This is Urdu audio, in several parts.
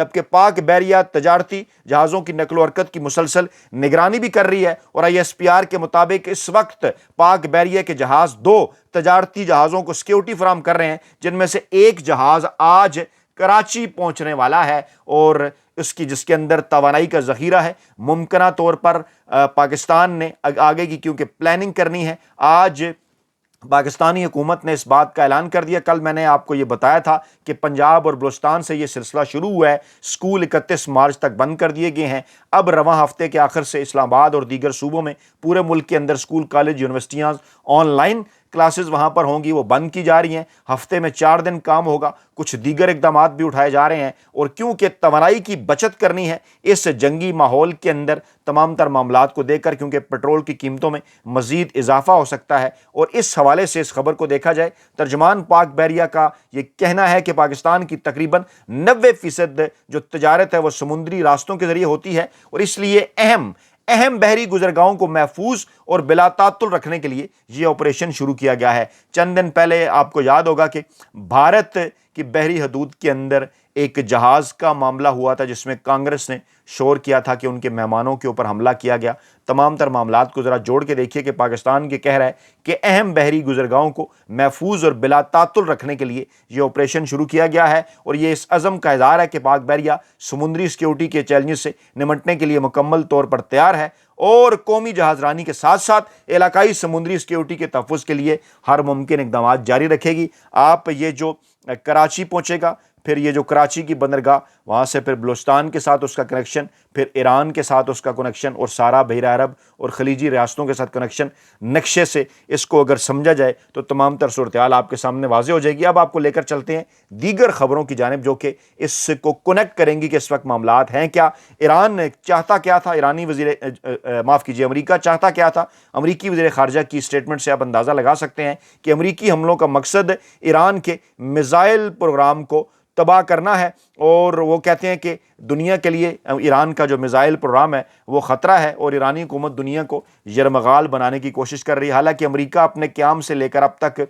جبکہ پاک بحریہ تجارتی جہازوں کی نقل و حرکت کی مسلسل نگرانی بھی کر رہی ہے، اور ISPR کے مطابق اس وقت پاک بحریہ کے جہاز 2 تجارتی جہازوں کو سیکیورٹی فراہم کر رہے ہیں، جن میں سے ایک جہاز آج کراچی پہنچنے والا ہے، اور جس کے اندر توانائی کا ذخیرہ ہے۔ ممکنہ طور پر پاکستان نے آگے کی کیونکہ پلاننگ کرنی ہے، آج پاکستانی حکومت نے اس بات کا اعلان کر دیا۔ کل میں نے آپ کو یہ بتایا تھا کہ پنجاب اور بلوچستان سے یہ سلسلہ شروع ہوا ہے، سکول 31 مارچ تک بند کر دیے گئے ہیں۔ اب رواں ہفتے کے آخر سے اسلام آباد اور دیگر صوبوں میں پورے ملک کے اندر سکول، کالج، یونیورسٹیاں آن لائن کلاسز وہاں پر ہوں گی، وہ بند کی جا رہی ہیں۔ ہفتے میں 4 دن کام ہوگا، کچھ دیگر اقدامات بھی اٹھائے جا رہے ہیں، اور کیونکہ توانائی کی بچت کرنی ہے اس جنگی ماحول کے اندر تمام تر معاملات کو دیکھ کر، کیونکہ پیٹرول کی قیمتوں میں مزید اضافہ ہو سکتا ہے، اور اس حوالے سے اس خبر کو دیکھا جائے، ترجمان پاک بحریہ کا یہ کہنا ہے کہ پاکستان کی تقریباً 90% جو تجارت ہے وہ سمندری راستوں کے ذریعے ہوتی ہے، اور اس لیے اہم بحری گزرگاہوں کو محفوظ اور بلا تعطل رکھنے کے لیے یہ آپریشن شروع کیا گیا ہے۔ چند دن پہلے آپ کو یاد ہوگا کہ بھارت کی بحری حدود کے اندر ایک جہاز کا معاملہ ہوا تھا، جس میں کانگریس نے شور کیا تھا کہ ان کے مہمانوں کے اوپر حملہ کیا گیا۔ تمام تر معاملات کو ذرا جوڑ کے دیکھیے کہ پاکستان کے کہہ رہا ہے کہ اہم بحری گزرگاہوں کو محفوظ اور بلا تعطل رکھنے کے لیے یہ آپریشن شروع کیا گیا ہے، اور یہ اس عزم کا اظہار ہے کہ پاک بحریہ سمندری سیکیورٹی کے چیلنجز سے نمٹنے کے لیے مکمل طور پر تیار ہے، اور قومی جہاز رانی کے ساتھ ساتھ علاقائی سمندری سیکیورٹی کے تحفظ کے لیے ہر ممکن اقدامات جاری رکھے گی۔ آپ یہ جو کراچی پہنچے گا، پھر یہ جو کراچی کی بندرگاہ، وہاں سے پھر بلوچستان کے ساتھ اس کا کنیکشن، پھر ایران کے ساتھ اس کا کنیکشن، اور سارا بحیرہ عرب اور خلیجی ریاستوں کے ساتھ کنیکشن، نقشے سے اس کو اگر سمجھا جائے تو تمام تر صورتحال آپ کے سامنے واضح ہو جائے گی۔ اب آپ کو لے کر چلتے ہیں دیگر خبروں کی جانب جو کہ اس کو کنیکٹ کریں گی کہ اس وقت معاملات ہیں کیا، ایران چاہتا کیا تھا، امریکہ چاہتا کیا تھا۔ امریکی وزیر خارجہ کی اسٹیٹمنٹ سے آپ اندازہ لگا سکتے ہیں کہ امریکی حملوں کا مقصد ایران کے میزائل پروگرام کو تباہ کرنا ہے، اور وہ کہتے ہیں کہ دنیا کے لیے ایران کا جو میزائل پروگرام ہے وہ خطرہ ہے، اور ایرانی حکومت دنیا کو یرمغال بنانے کی کوشش کر رہی ہے۔ حالانکہ امریکہ اپنے قیام سے لے کر اب تک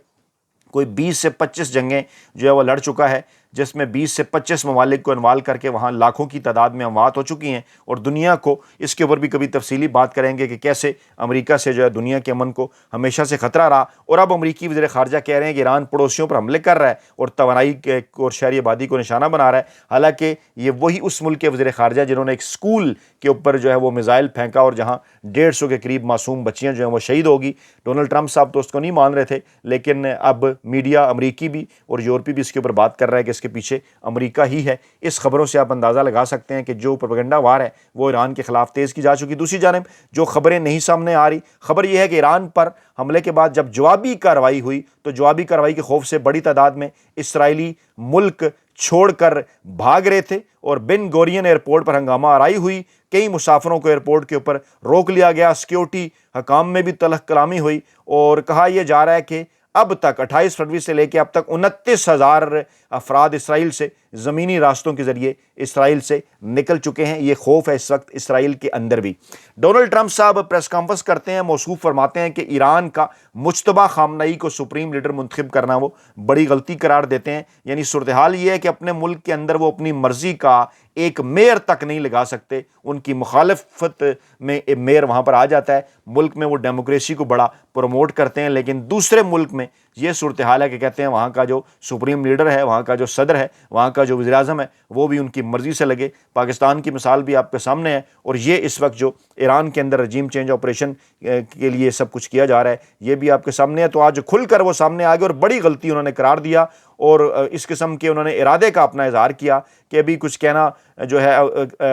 کوئی 20 سے 25 جنگیں جو ہے وہ لڑ چکا ہے، جس میں 20 سے 25 ممالک کو انوالو کر کے وہاں لاکھوں کی تعداد میں اموات ہو چکی ہیں، اور دنیا کو اس کے اوپر بھی کبھی تفصیلی بات کریں گے کہ کیسے امریکہ سے جو ہے دنیا کے امن کو ہمیشہ سے خطرہ رہا۔ اور اب امریکی وزیر خارجہ کہہ رہے ہیں کہ ایران پڑوسیوں پر حملے کر رہا ہے اور توانائی اور شہری آبادی کو نشانہ بنا رہا ہے، حالانکہ یہ وہی اس ملک کے وزیر خارجہ جنہوں نے ایک اسکول کے اوپر جو ہے وہ میزائل پھینکا، اور جہاں 150 کے قریب معصوم بچیاں جو ہیں وہ شہید ہوگی۔ ڈونلڈ ٹرمپ صاحب تو اس کو نہیں مان رہے تھے، لیکن اب میڈیا امریکی بھی اور یورپی بھی اس کے اوپر بات کر رہا ہے کہ اس کے پیچھے امریکہ ہی ہے۔ اس خبروں سے آپ اندازہ لگا سکتے ہیں کہ جو پروپیگنڈا وار ہے وہ ایران کے خلاف تیز کی جا چکی۔ دوسری جانب جو خبریں نہیں سامنے آ رہی، خبر یہ ہے کہ ایران پر حملے کے بعد جب جوابی کارروائی ہوئی تو جوابی کارروائی کے خوف سے بڑی تعداد میں اسرائیلی ملک چھوڑ کر بھاگ رہے تھے، اور بن گورین ایئرپورٹ پر ہنگامہ آرائی ہوئی، کئی مسافروں کو ایئرپورٹ کے اوپر روک لیا گیا، سیکیورٹی حکام میں بھی تلخ کلامی ہوئی، اور کہا یہ جا رہا ہے کہ اب تک 28 فروری سے لے کے اب تک 29,000 افراد اسرائیل سے زمینی راستوں کے ذریعے اسرائیل سے نکل چکے ہیں۔ یہ خوف ہے اس وقت اسرائیل کے اندر بھی۔ ڈونلڈ ٹرمپ صاحب پریس کانفرنس کرتے ہیں، موصوف فرماتے ہیں کہ ایران کا مجتبی خامنہئی کو سپریم لیڈر منتخب کرنا وہ بڑی غلطی قرار دیتے ہیں۔ یعنی صورتحال یہ ہے کہ اپنے ملک کے اندر وہ اپنی مرضی کا ایک میئر تک نہیں لگا سکتے، ان کی مخالفت میں ایک میئر وہاں پر آ جاتا ہے۔ ملک میں وہ ڈیموکریسی کو بڑا پروموٹ کرتے ہیں، لیکن دوسرے ملک میں یہ صورتحال ہے کہ کہتے ہیں وہاں کا جو سپریم لیڈر ہے، وہاں کا جو صدر ہے، وہاں کا جو وزیر اعظم ہے، وہ بھی ان کی مرضی سے لگے۔ پاکستان کی مثال بھی آپ کے سامنے ہے، اور یہ اس وقت جو ایران کے اندر رجیم چینج آپریشن کے لیے سب کچھ کیا جا رہا ہے یہ بھی آپ کے سامنے ہے۔ تو آج کھل کر وہ سامنے آ گئے اور بڑی غلطی انہوں نے قرار دیا، اور اس قسم کے انہوں نے ارادے کا اپنا اظہار کیا کہ ابھی کچھ کہنا جو ہے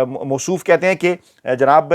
موصوف کہتے ہیں کہ جناب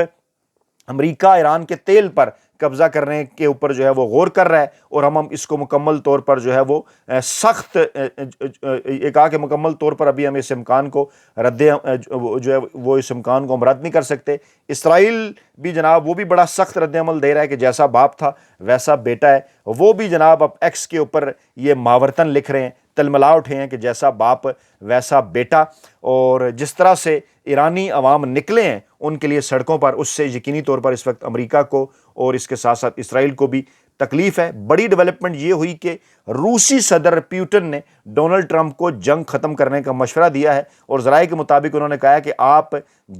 امریکہ ایران کے تیل پر قبضہ کرنے کے اوپر جو ہے وہ غور کر رہا ہے، اور ہم اس کو مکمل طور پر جو ہے وہ سخت یہ کہا کہ مکمل طور پر ابھی ہم اس امکان کو جو ہے وہ اس امکان کو ہم رد نہیں کر سکتے۔ اسرائیل بھی جناب وہ بھی بڑا سخت رد عمل دے رہا ہے کہ جیسا باپ تھا ویسا بیٹا ہے۔ وہ بھی جناب اب ایکس کے اوپر یہ ماورتن لکھ رہے ہیں، تلملا اٹھے ہیں کہ جیسا باپ ویسا بیٹا، اور جس طرح سے ایرانی عوام نکلے ہیں ان کے لیے سڑکوں پر، اس سے یقینی طور پر اس وقت امریکہ کو اور اس کے ساتھ ساتھ اسرائیل کو بھی تکلیف ہے۔ بڑی ڈیولپمنٹ یہ ہوئی کہ روسی صدر پیوٹن نے ڈونلڈ ٹرمپ کو جنگ ختم کرنے کا مشورہ دیا ہے، اور ذرائع کے مطابق انہوں نے کہا ہے کہ آپ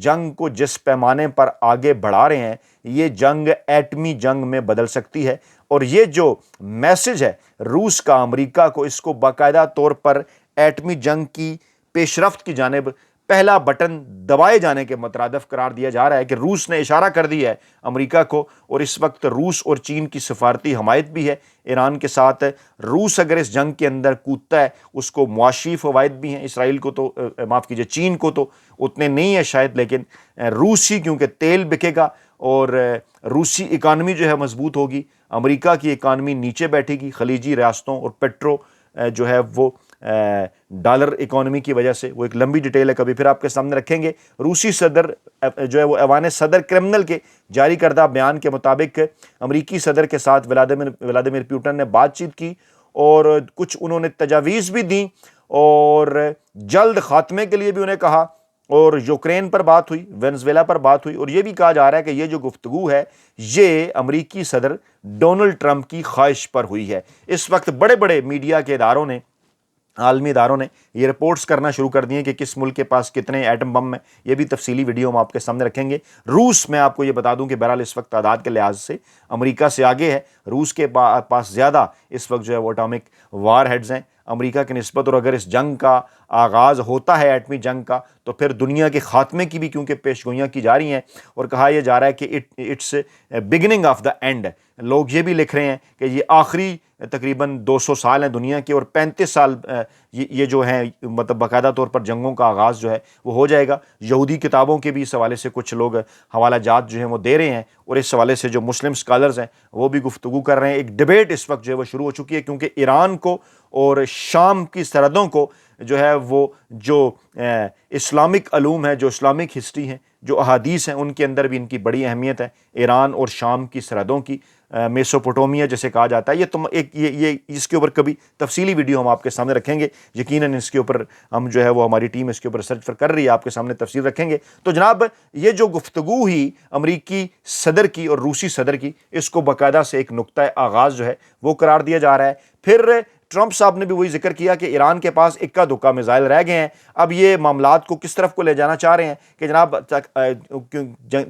جنگ کو جس پیمانے پر آگے بڑھا رہے ہیں یہ جنگ ایٹمی جنگ میں بدل سکتی ہے، اور یہ جو میسج ہے روس کا امریکہ کو، اس کو باقاعدہ طور پر ایٹمی جنگ کی پیش رفت کی جانب پہلا بٹن دبائے جانے کے مترادف قرار دیا جا رہا ہے کہ روس نے اشارہ کر دیا ہے امریکہ کو، اور اس وقت روس اور چین کی سفارتی حمایت بھی ہے ایران کے ساتھ۔ روس اگر اس جنگ کے اندر کودتا ہے اس کو معاشی فوائد بھی ہیں، اسرائیل کو تو معاف کیجئے چین کو تو اتنے نہیں ہیں شاید، لیکن روس ہی کیونکہ تیل بکے گا اور روسی اکانومی جو ہے مضبوط ہوگی، امریکہ کی اکانومی نیچے بیٹھے گی خلیجی ریاستوں اور پیٹرو جو ہے وہ ڈالر اکانومی کی وجہ سے۔ وہ ایک لمبی ڈیٹیل ہے، کبھی پھر آپ کے سامنے رکھیں گے۔ روسی صدر جو ہے وہ ایوان صدر کرملن کے جاری کردہ بیان کے مطابق امریکی صدر کے ساتھ ولادیمیر پیوٹن نے بات چیت کی، اور کچھ انہوں نے تجاویز بھی دیں اور جلد خاتمے کے لیے بھی انہیں کہا، اور یوکرین پر بات ہوئی، وینزویلا پر بات ہوئی، اور یہ بھی کہا جا رہا ہے کہ یہ جو گفتگو ہے یہ امریکی صدر ڈونلڈ ٹرمپ کی خواہش پر ہوئی ہے۔ اس وقت بڑے بڑے میڈیا کے اداروں نے، عالمی اداروں نے یہ رپورٹس کرنا شروع کر دی ہیں کہ کس ملک کے پاس کتنے ایٹم بم ہیں۔ یہ بھی تفصیلی ویڈیو ہم آپ کے سامنے رکھیں گے۔ روس میں آپ کو یہ بتا دوں کہ بہرحال اس وقت تعداد کے لحاظ سے امریکہ سے آگے ہے، روس کے پاس زیادہ اس وقت جو ہے وہ اٹامک وار ہیڈز ہیں امریکہ کی نسبت، اور اگر اس جنگ کا آغاز ہوتا ہے ایٹمی جنگ کا تو پھر دنیا کے خاتمے کی بھی کیونکہ پیشگوئیاں کی جا رہی ہیں، اور کہا یہ جا رہا ہے کہ it's beginning of the end. لوگ یہ بھی لکھ رہے ہیں کہ یہ آخری تقریباً 200 سال ہیں دنیا کے، اور 35 سال یہ جو ہیں مطلب باقاعدہ طور پر جنگوں کا آغاز جو ہے وہ ہو جائے گا۔ یہودی کتابوں کے بھی اس حوالے سے کچھ لوگ حوالہ جات جو ہیں وہ دے رہے ہیں، اور اس حوالے سے جو مسلم اسکالرز ہیں وہ بھی گفتگو کر رہے ہیں۔ ایک ڈیبیٹ اس وقت جو ہے وہ شروع ہو چکی ہے، کیونکہ ایران کو اور شام کی سرحدوں کو جو ہے وہ جو اسلامک علوم ہے، جو اسلامک ہسٹری ہیں، جو احادیث ہیں، ان کے اندر بھی ان کی بڑی اہمیت ہے۔ ایران اور شام کی سرحدوں کی، میسوپوٹومیا جسے کہا جاتا ہے، یہ اس کے اوپر کبھی تفصیلی ویڈیو ہم آپ کے سامنے رکھیں گے، یقیناً اس کے اوپر ہم جو ہے وہ ہماری ٹیم اس کے اوپر ریسرچ کر رہی ہے، آپ کے سامنے تفصیل رکھیں گے۔ تو جناب یہ جو گفتگو ہی امریکی صدر کی اور روسی صدر کی، اس کو باقاعدہ سے ایک نقطہ آغاز جو ہے وہ قرار دیا جا رہا ہے۔ پھر ٹرمپ صاحب نے بھی وہی ذکر کیا کہ ایران کے پاس اکا دکا میزائل رہ گئے ہیں، اب یہ معاملات کو کس طرف کو لے جانا چاہ رہے ہیں کہ جناب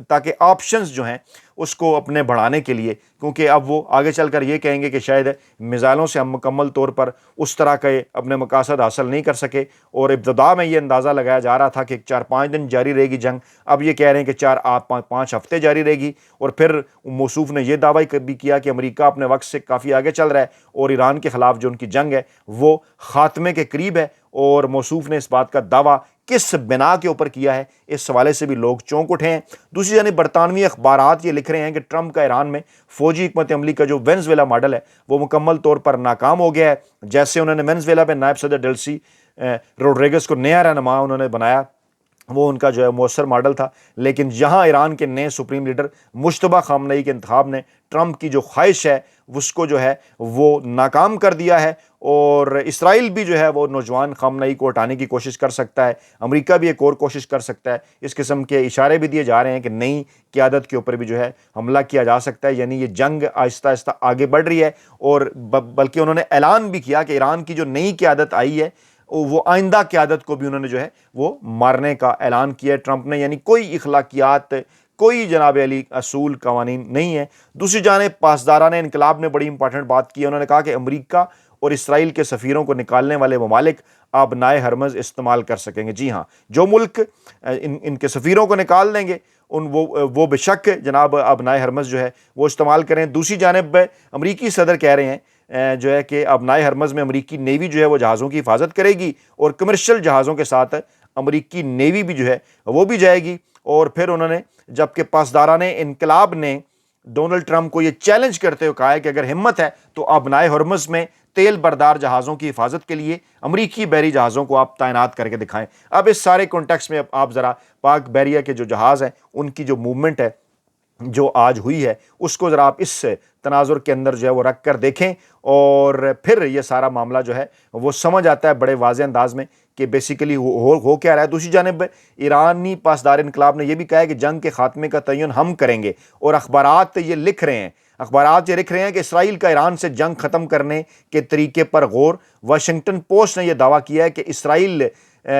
تاکہ آپشنز جو ہیں اس کو اپنے بڑھانے کے لیے، کیونکہ اب وہ آگے چل کر یہ کہیں گے کہ شاید میزائلوں سے ہم مکمل طور پر اس طرح کے اپنے مقاصد حاصل نہیں کر سکے، اور ابتدا میں یہ اندازہ لگایا جا رہا تھا کہ 4-5 دن جاری رہے گی جنگ، اب یہ کہہ رہے ہیں کہ 4-5 ہفتے جاری رہے گی، اور پھر موصوف نے یہ دعویٰ بھی کیا کہ امریکہ اپنے وقت سے کافی آگے چل رہا ہے اور ایران کے خلاف جو ان کی جنگ ہے وہ خاتمے کے قریب ہے، اور موصوف نے اس بات کا دعویٰ کس بنا کے اوپر کیا ہے اس حوالے سے بھی لوگ چونک اٹھے ہیں۔ دوسری جانب برطانوی اخبارات یہ لکھ رہے ہیں کہ ٹرمپ کا ایران میں فوجی حکمت عملی کا جو وینزویلا ماڈل ہے وہ مکمل طور پر ناکام ہو گیا ہے۔ جیسے انہوں نے وینزویلا میں نائب صدر ڈیلسی روڈریگز کو نیا رہنما انہوں نے بنایا، وہ ان کا جو ہے مؤثر ماڈل تھا، لیکن یہاں ایران کے نئے سپریم لیڈر مجتبیٰ خامنئی کے انتخاب نے ٹرمپ کی جو خواہش ہے اس کو جو ہے وہ ناکام کر دیا ہے، اور اسرائیل بھی جو ہے وہ نوجوان خامنئی کو ہٹانے کی کوشش کر سکتا ہے، امریکہ بھی ایک اور کوشش کر سکتا ہے، اس قسم کے اشارے بھی دیے جا رہے ہیں کہ نئی قیادت کے اوپر بھی جو ہے حملہ کیا جا سکتا ہے، یعنی یہ جنگ آہستہ آہستہ آگے بڑھ رہی ہے، اور بلکہ انہوں نے اعلان بھی کیا کہ ایران کی جو نئی قیادت آئی ہے وہ آئندہ قیادت کو بھی انہوں نے جو ہے وہ مارنے کا اعلان کیا ہے ٹرمپ نے، یعنی کوئی اخلاقیات، کوئی جناب علی اصول قوانین نہیں ہے۔ دوسری جانب پاسداران انقلاب نے بڑی امپورٹنٹ بات کی ہے، انہوں نے کہا کہ امریکہ اور اسرائیل کے سفیروں کو نکالنے والے ممالک آبنائے ہرمز استعمال کر سکیں گے۔ جی ہاں، جو ملک ان کے سفیروں کو نکال دیں گے وہ بے شک جناب آبنائے ہرمز جو ہے وہ استعمال کریں۔ دوسری جانب امریکی صدر کہہ رہے ہیں جو ہے کہ آبنائے ہرمز میں امریکی نیوی جو ہے وہ جہازوں کی حفاظت کرے گی، اور کمرشل جہازوں کے ساتھ امریکی نیوی بھی جو ہے وہ بھی جائے گی۔ اور پھر انہوں نے جبکہ پاسداران انقلاب نے ڈونلڈ ٹرمپ کو یہ چیلنج کرتے ہوئے کہا ہے کہ اگر ہمت ہے تو آبنائے ہرمز میں تیل بردار جہازوں کی حفاظت کے لیے امریکی بحری جہازوں کو آپ تعینات کر کے دکھائیں۔ اب اس سارے کانٹیکسٹ میں آپ ذرا پاک بحریہ کے جو جہاز ہیں ان کی جو موومنٹ ہے جو آج ہوئی ہے اس کو ذرا آپ اس تناظر کے اندر جو ہے وہ رکھ کر دیکھیں، اور پھر یہ سارا معاملہ جو ہے وہ سمجھ آتا ہے بڑے واضح انداز میں کہ بیسیکلی ہو کیا رہا ہے۔ دوسری جانب ایرانی پاسدار انقلاب نے یہ بھی کہا ہے کہ جنگ کے خاتمے کا تعین ہم کریں گے، اور اخبارات یہ لکھ رہے ہیں اخبارات یہ لکھ رہے ہیں کہ اسرائیل کا ایران سے جنگ ختم کرنے کے طریقے پر غور. واشنگٹن پوسٹ نے یہ دعویٰ کیا ہے کہ اسرائیل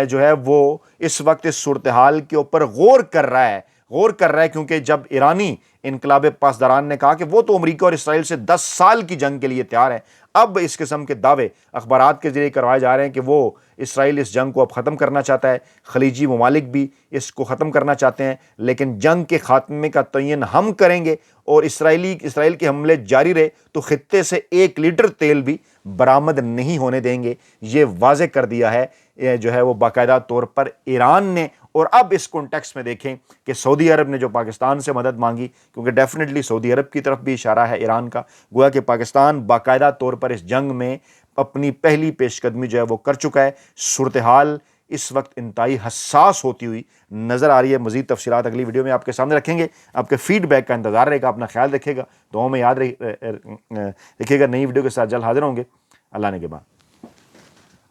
جو ہے وہ اس وقت اس صورتحال کے اوپر غور کر رہا ہے کیونکہ جب ایرانی انقلاب پاسداران نے کہا کہ وہ تو امریکہ اور اسرائیل سے 10 سال کی جنگ کے لیے تیار ہے، اب اس قسم کے دعوے اخبارات کے ذریعے کروائے جا رہے ہیں کہ وہ اسرائیل اس جنگ کو اب ختم کرنا چاہتا ہے، خلیجی ممالک بھی اس کو ختم کرنا چاہتے ہیں، لیکن جنگ کے خاتمے کا تعین ہم کریں گے اور اسرائیل کے حملے جاری رہے تو خطے سے 1 لیٹر تیل بھی برآمد نہیں ہونے دیں گے. یہ واضح کر دیا ہے جو ہے وہ باقاعدہ طور پر ایران نے. اور اب اس کانٹیکسٹ میں دیکھیں کہ سعودی عرب نے جو پاکستان سے مدد مانگی، کیونکہ ڈیفینیٹلی سعودی عرب کی طرف بھی اشارہ ہے ایران کا، گویا کہ پاکستان باقاعدہ طور پر اس جنگ میں اپنی پہلی پیش قدمی جو ہے وہ کر چکا ہے. صورتحال اس وقت انتہائی حساس ہوتی ہوئی نظر آ رہی ہے. مزید تفصیلات اگلی ویڈیو میں آپ کے سامنے رکھیں گے. آپ کے فیڈ بیک کا انتظار رہے گا. اپنا خیال رکھیے گا، دعاؤں میں یاد رکھیے گا. نئی ویڈیو کے ساتھ جلد حاضر ہوں گے. اللہ نے کے بعد.